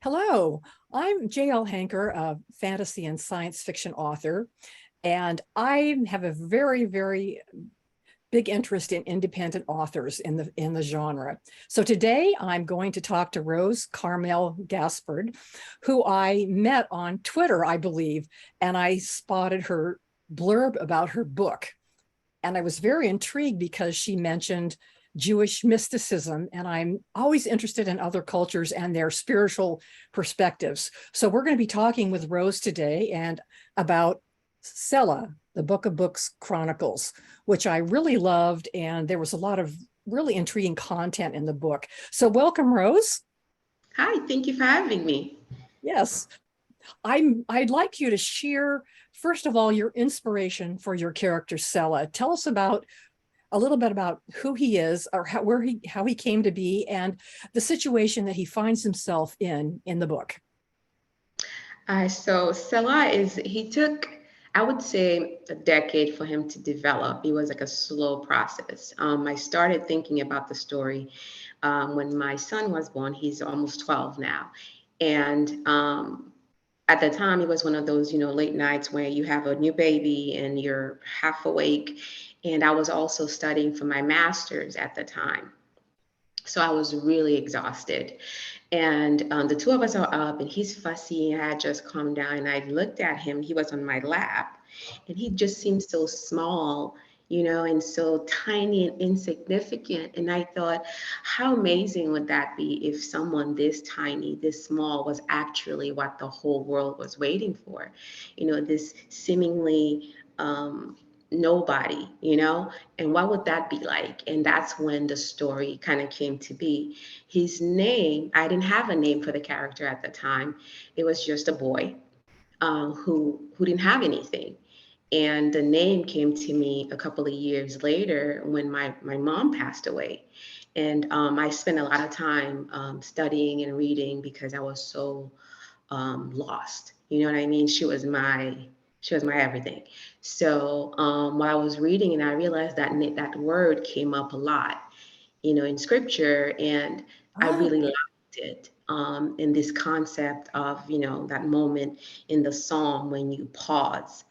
Hello, I'm J.L. Hanker, a fantasy and science fiction author, and I have a very big interest in independent authors in the genre. So today I'm going to talk to Rose Carmel Gaspard, who I met on Twitter, I believe, and I spotted her blurb about her book. And I was very intrigued because she mentioned Jewish mysticism, and I'm always interested in other cultures and their spiritual perspectives. So we're going to be talking with Rose today and about Sela, the Book of Books Chronicles, which I really loved, and there was a lot of really intriguing content in the book. So welcome, Rose. Hi, thank you for having me. Yes, I'd like you to share, first of all, your inspiration for your character Sela. Tell us about a little bit about who he is, or how he came to be, and the situation that he finds himself in the book. So Salah he took, I would say, a decade for him to develop. It was like a slow process. I started thinking about the story when my son was born. He's almost 12 now. And at the time, it was one of those, late nights where you have a new baby and you're half awake. And I was also studying for my master's at the time. So I was really exhausted. And the two of us are up, and he's fussy, and I had just calmed down. And I looked at him, he was on my lap, and he just seemed so small, and so tiny and insignificant. And I thought, how amazing would that be if someone this tiny, this small was actually what the whole world was waiting for? This seemingly nobody, and what would that be like? And that's when the story kind of came to be. His name, I didn't have a name for the character at the time. It was just a boy who didn't have anything. And the name came to me a couple of years later when my mom passed away. And I spent a lot of time studying and reading because I was so lost. You know what I mean? She was my everything. So while I was reading, and I realized that that word came up a lot, in scripture, and I Oh, really liked it. In this concept of, that moment in the psalm when you pause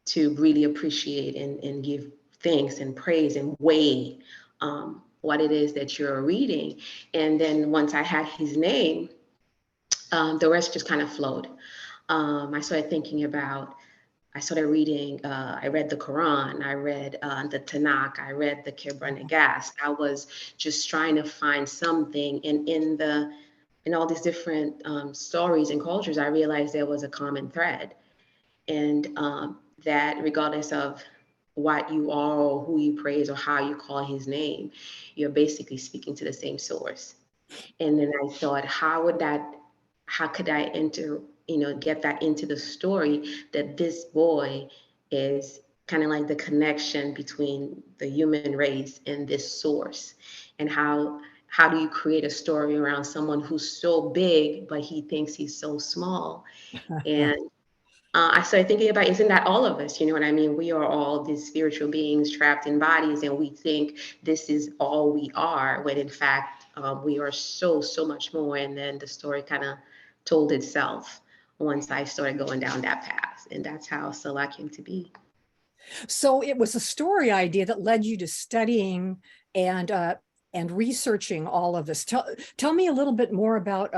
to really appreciate and give thanks and praise and weigh what it is that you're reading. And then once I had his name, the rest just kind of flowed. I started thinking about, I started reading, I read the Quran, I read the Tanakh, I read the Kibra Nagas. I was just trying to find something. And in all these different stories and cultures, I realized there was a common thread. And that regardless of what you are or who you praise or how you call his name, you're basically speaking to the same source. And then I thought, how could I get that into the story, that this boy is kind of like the connection between the human race and this source, and how do you create a story around someone who's so big but he thinks he's so small? And I started thinking about, isn't that all of us? You know what I mean? We are all these spiritual beings trapped in bodies, and we think this is all we are, when in fact, we are so much more. And then the story kind of told itself once I started going down that path. And that's how Salah came to be. so it was a story idea that led you to studying and uh, and researching all of this. Tell me a little bit more about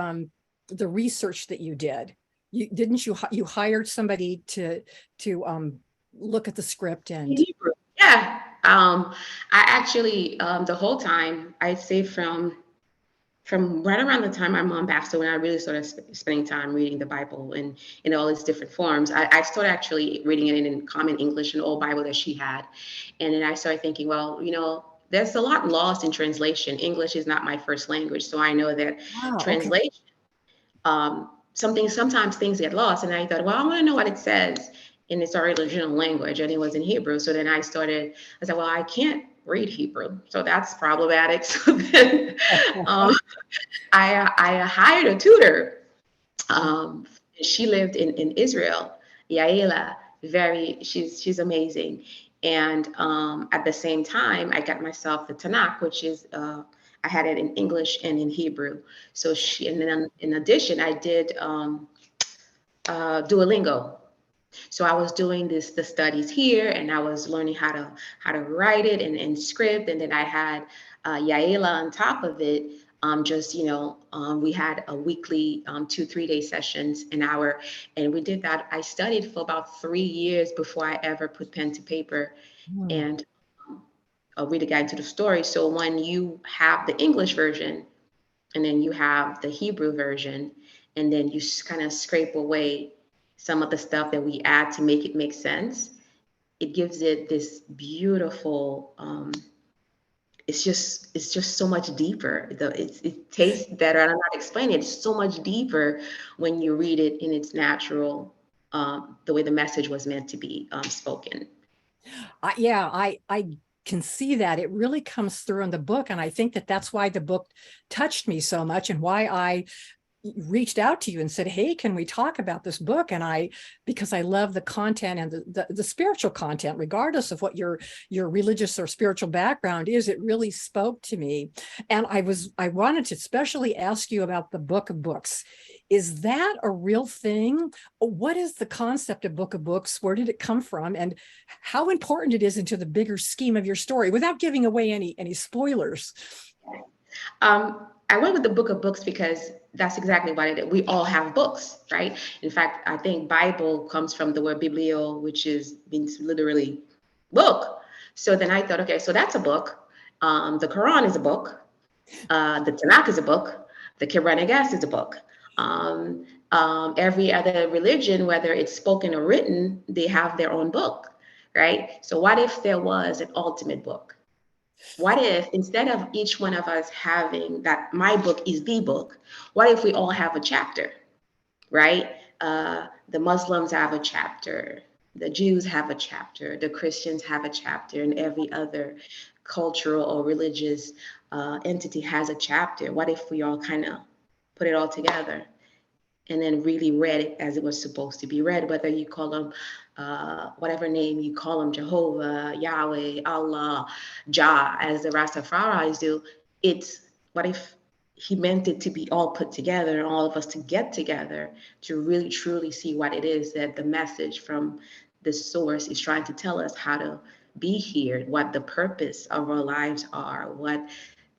the research that you did. You hired somebody to look at the script In and Hebrew. Yeah. I actually, the whole time, I'd say from right around the time my mom passed away, when I really started spending time reading the Bible in all its different forms. I started actually reading it in common English, an old Bible that she had. And then I started thinking, well, there's a lot lost in translation. English is not my first language. So I know that wow, okay. translation, sometimes things get lost. And I thought, well, I want to know what it says in its original language. And it was in Hebrew. So then I said, well, I can't read Hebrew. So that's problematic. So then um, I hired a tutor. Um, she lived in Israel, Yaela. She's amazing. And at the same time, I got myself the Tanakh, which is I had it in English and in Hebrew. So and then in addition, I did Duolingo. So I was doing the studies here, and I was learning how to write it and script, and then I had Yaela on top of it. Just we had a weekly 2 3 day sessions, an hour, and we did that. I studied for about 3 years before I ever put pen to paper, Mm. and I'll read a guide to the story. So when you have the English version, and then you have the Hebrew version, and then you kind of scrape away some of the stuff that we add to make it make sense. It gives it this beautiful. It's just so much deeper. It tastes better. I'm not explaining it. It's so much deeper when you read it in its natural, the way the message was meant to be spoken. Yeah, I can see that it really comes through in the book, and I think that that's why the book touched me so much, and why I reached out to you and said, hey, can we talk about this book? And because I love the content and the spiritual content, regardless of what your religious or spiritual background is, it really spoke to me. And I wanted to especially ask you about the Book of Books. Is that a real thing? What is the concept of Book of Books? Where did it come from? And how important it is into the bigger scheme of your story, without giving away any spoilers? I went with the Book of Books because that's exactly what it is. We all have books, right? In fact, I think Bible comes from the word biblio, which means literally book. So then I thought, okay, so that's a book. The Quran is a book. The Tanakh is a book. The Quranic is a book. Every other religion, whether it's spoken or written, they have their own book, right? So what if there was an ultimate book? What if instead of each one of us having that, my book is the book, what if we all have a chapter, right? The Muslims have a chapter, the Jews have a chapter, the Christians have a chapter, and every other cultural or religious entity has a chapter. What if we all kind of put it all together and then really read it as it was supposed to be read, whether you call them whatever name you call them, Jehovah, Yahweh, Allah, Jah, as the Rastafaris do. It's what if he meant it to be all put together and all of us to get together to really truly see what it is that the message from the source is trying to tell us, how to be here, what the purpose of our lives are, what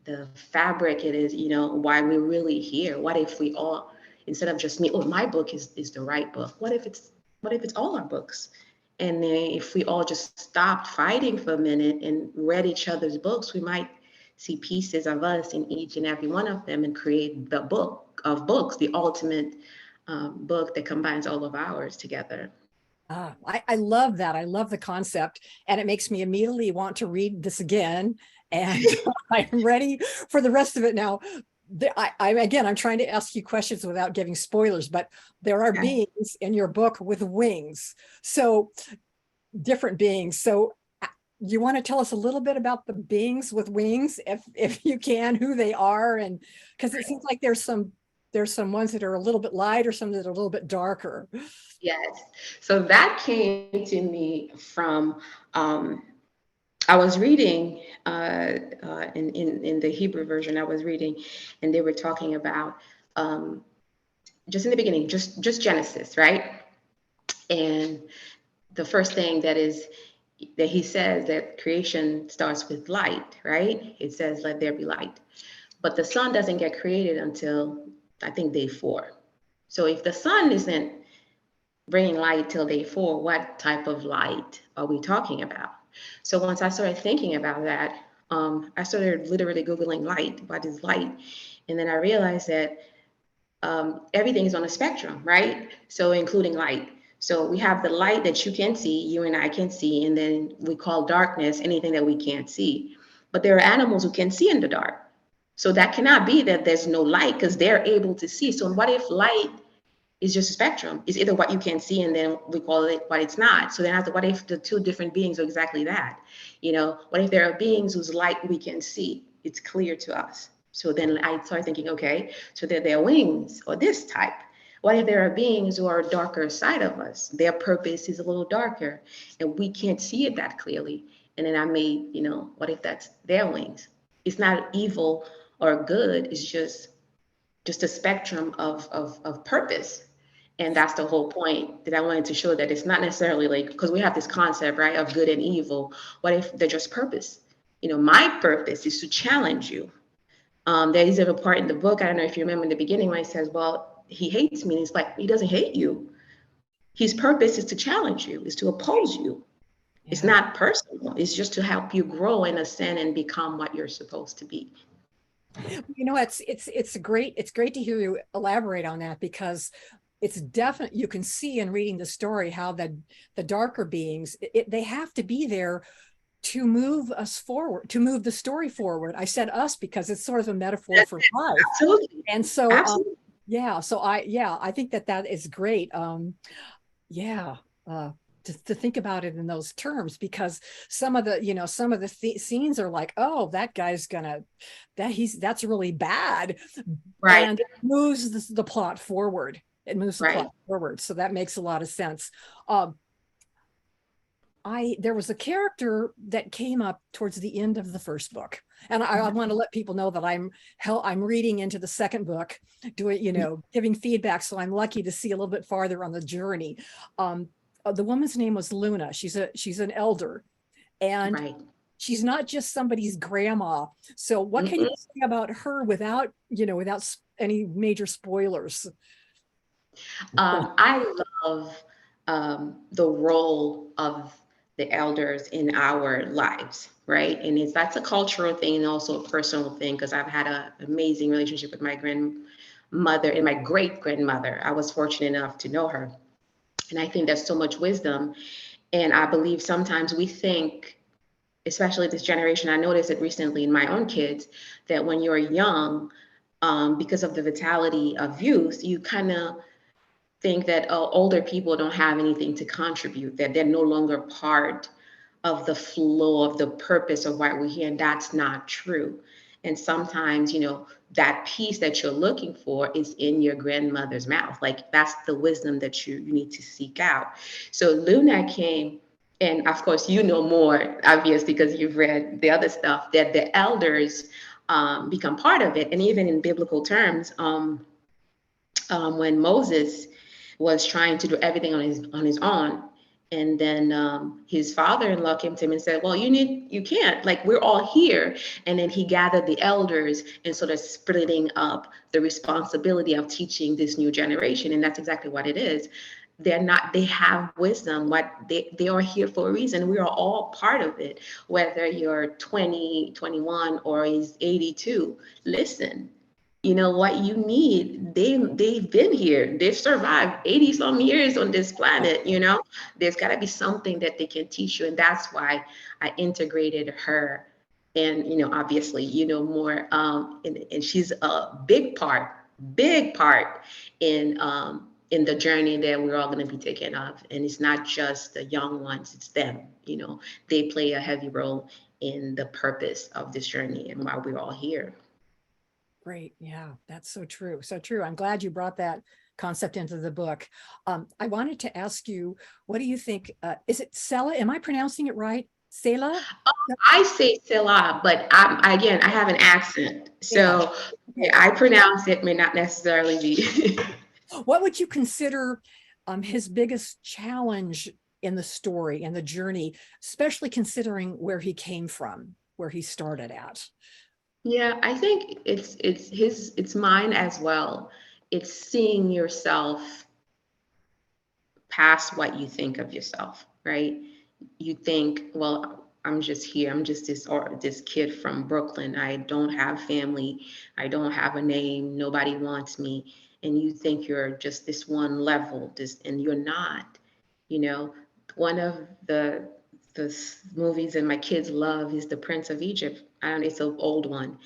the fabric it is, why we're really here. What if we all, instead of just me, oh, my book is the right book. What if it's all our books? And then if we all just stopped fighting for a minute and read each other's books, we might see pieces of us in each and every one of them and create the book of books, the ultimate book that combines all of ours together. I love that. I love the concept, and it makes me immediately want to read this again. And I'm ready for the rest of it now. I'm trying to ask you questions without giving spoilers, but there are Okay. beings in your book with wings. So different beings. So you want to tell us a little bit about the beings with wings, if you can, who they are, and because it seems like there's some ones that are a little bit lighter, some that are a little bit darker. Yes. So that came to me from I was reading in the Hebrew version. I was reading, and they were talking about just in the beginning, just Genesis, right? And the first thing that he says that creation starts with light, right? It says, "Let there be light," but the sun doesn't get created until I think day 4. So if the sun isn't bringing light till day 4, what type of light are we talking about? So once I started thinking about that, I started literally Googling light, what is light? And then I realized that everything is on a spectrum, right? So including light. So we have the light that you can see, you and I can see, and then we call darkness anything that we can't see. But there are animals who can see in the dark. So that cannot be that there's no light because they're able to see. So what if light is just a spectrum? It's either what you can see and then we call it what it's not. So then after, what if the two different beings are exactly that? What if there are beings whose light we can see? It's clear to us. So then I started thinking, okay, so that their wings or this type. What if there are beings who are darker side of us? Their purpose is a little darker and we can't see it that clearly. And then I made, what if that's their wings? It's not evil or good. It's just a spectrum of purpose. And that's the whole point that I wanted to show, that it's not necessarily like, because we have this concept, right, of good and evil. What if they're just purpose? My purpose is to challenge you. There is a part in the book, I don't know if you remember in the beginning, when he says, well, he hates me. And it's like, he doesn't hate you. His purpose is to challenge you, is to oppose you. It's Yeah. not personal. It's just to help you grow and ascend and become what you're supposed to be. It's great to hear you elaborate on that, because it's definite. You can see in reading the story how the darker beings, they have to be there to move us forward, to move the story forward. I said us because it's sort of a metaphor for life. Absolutely. And so, Absolutely. I think that is great. Yeah. Uh, to think about it in those terms, because some of the scenes are like, oh, that guy's gonna, that's really bad, Right. and it moves the plot forward. It moves the Right. plot forward, so that makes a lot of sense. Um, there was a character that came up towards the end of the first book, and I want to let people know that I'm reading into the second book, doing giving feedback, so I'm lucky to see a little bit farther on the journey. The woman's name was Luna. She's an elder, and Right. she's not just somebody's grandma. So what can you Mm-mm. say about her without any major spoilers? I love the role of the elders in our lives, right? And that's a cultural thing and also a personal thing, because I've had an amazing relationship with my grandmother and my great grandmother. I was fortunate enough to know her. And I think there's so much wisdom. And I believe sometimes we think, especially this generation, I noticed it recently in my own kids, that when you're young, because of the vitality of youth, you kind of think that older people don't have anything to contribute, that they're no longer part of the flow of the purpose of why we're here. And that's not true. And sometimes, that piece that you're looking for is in your grandmother's mouth. Like, that's the wisdom that you need to seek out. So Luna came, and of course, more, obvious, because you've read the other stuff, that the elders become part of it. And even in biblical terms, when Moses was trying to do everything on his own. And then his father-in-law came to him and said, well, you can't, like, we're all here. And then he gathered the elders and sort of splitting up the responsibility of teaching this new generation. And that's exactly what it is. They have wisdom. They are here for a reason. We are all part of it, whether you're 20, 21, or is 82. Listen, what you need, they've been here, they've survived 80 some years on this planet. There's got to be something that they can teach you. And that's why I integrated her. And obviously, more, and she's a big part in the journey that we're all going to be taking of. And it's not just the young ones, it's them. They play a heavy role in the purpose of this journey and why we're all here. Great. Yeah, that's so true. So true. I'm glad you brought that concept into the book. I wanted to ask you, what do you think? Is it Sela? Am I pronouncing it right? Sela? I say Selah, but again, I have an accent. Sela. So Okay. I pronounce it may not necessarily be. What would you consider his biggest challenge in the story and the journey, especially considering where he came from, where he started at? Yeah, I think it's mine as well. It's seeing yourself past what you think of yourself, right? You think, well, I'm just here. I'm just this kid from Brooklyn. I don't have family. I don't have a name. Nobody wants me. And you think you're just this one level, and you're not. You know, one of the movies that my kids love is The Prince of Egypt. I don't know, it's an old one.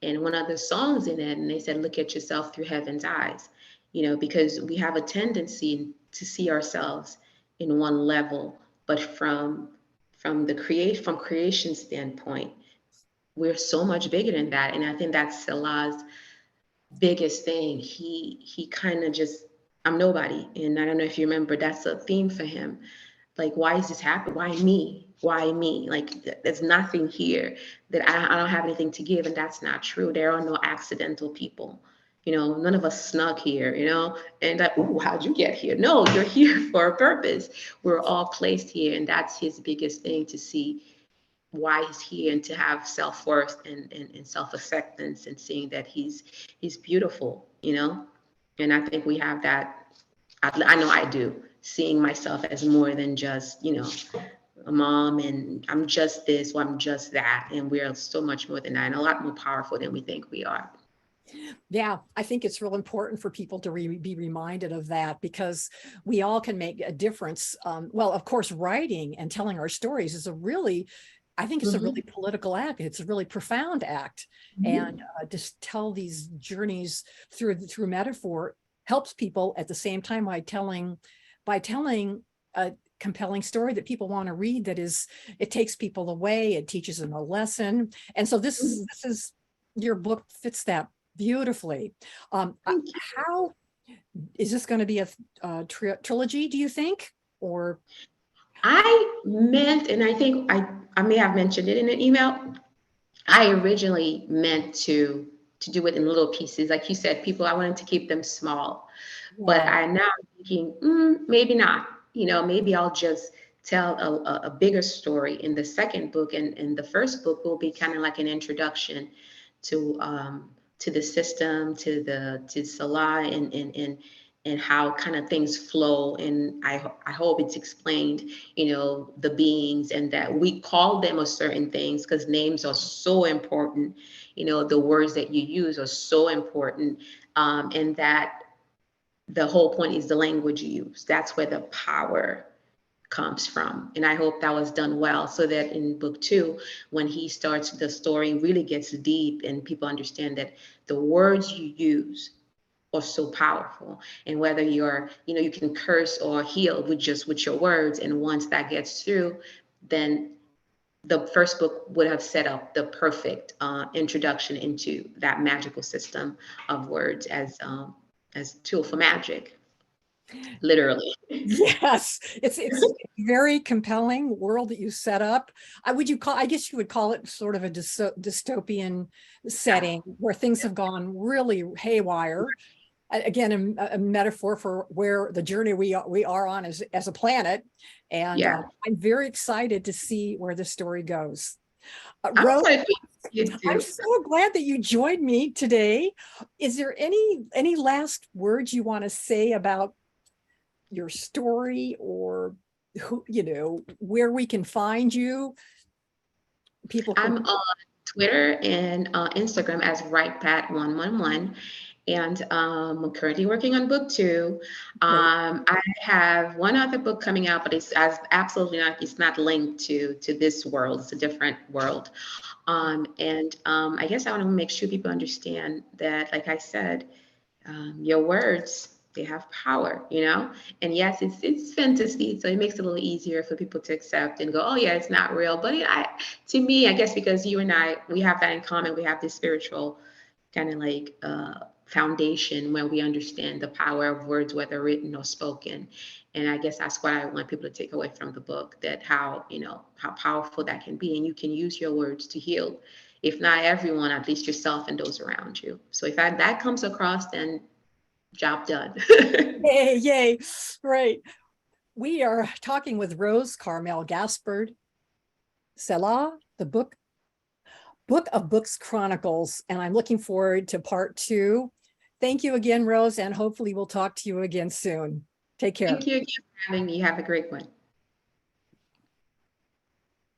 And one of the songs in it, and they said, look at yourself through heaven's eyes, because we have a tendency to see ourselves in one level, but from creation standpoint, we're so much bigger than that. And I think that's Salah's biggest thing. He kind of just, I'm nobody. And I don't know if you remember, that's a theme for him. Like, why is this happening? Why me? why me? Like there's nothing here that I don't have anything to give, and that's not true. There are no accidental people. None of us snuck here, and like, ooh, how'd you get here? No, you're here for a purpose. We're all placed here, and that's his biggest thing, to see why he's here and to have self-worth and self-acceptance, and seeing that he's beautiful, and I think we have that. I know I do, seeing myself as more than just, a mom, and I'm just this, or I'm just that, and we're so much more than that, and a lot more powerful than we think we are. Yeah, I think it's real important for people to be reminded of that, because we all can make a difference. Well, of course, writing and telling our stories is I think it's a really political act. It's a really profound act. And just tell these journeys through metaphor helps people at the same time by telling a compelling story that people want to read, it takes people away, it teaches them a lesson. And so this is your book fits that beautifully. How is this going to be a trilogy, do you think? Or I meant, and I think I may have mentioned it in an email, I originally meant to do it in little pieces. Like you said, I wanted to keep them small. But I'm now thinking, maybe not. Maybe I'll just tell a bigger story in the second book, and the first book will be kind of like an introduction to the system, to Salah, and how kind of things flow. And I hope it's explained, the beings, and that we call them a certain things, because names are so important. The words that you use are so important, and that the whole point is the language you use. That's where the power comes from. And I hope that was done well, so that in book 2, when he starts, the story really gets deep, and people understand that the words you use are so powerful. And whether you can curse or heal with your words. And once that gets through, then the first book would have set up the perfect introduction into that magical system of words as a tool for magic, literally. yes, it's a very compelling world that you set up. I guess you would call it sort of a dystopian setting where things have gone really haywire. Again, a metaphor for where the journey we are on as a planet. And I'm very excited to see where the story goes. Rose, I'm so glad that you joined me today. Is there any last words you want to say about your story, or where we can find you? I'm on Twitter and Instagram as WritePat111. And I'm currently working on book 2. I have one other book coming out, but it's absolutely not. It's not linked to this world. It's a different world. And I guess I want to make sure people understand that, like I said, your words, they have power, and yes, it's fantasy, so it makes it a little easier for people to accept and go, oh yeah, it's not real. But to me, I guess because you and we have that in common. We have this spiritual kind of like foundation where we understand the power of words, whether written or spoken. And I guess that's what I want people to take away from the book, that how powerful that can be. And you can use your words to heal, if not everyone, at least yourself and those around you. So if that comes across, then job done. Yay. Right. We are talking with Rose Carmel Gaspard, Selah, the Book of Books Chronicles, and I'm looking forward to part 2. Thank you again, Rose, and hopefully we'll talk to you again soon. Take care. Thank you again for having me. Have a great one.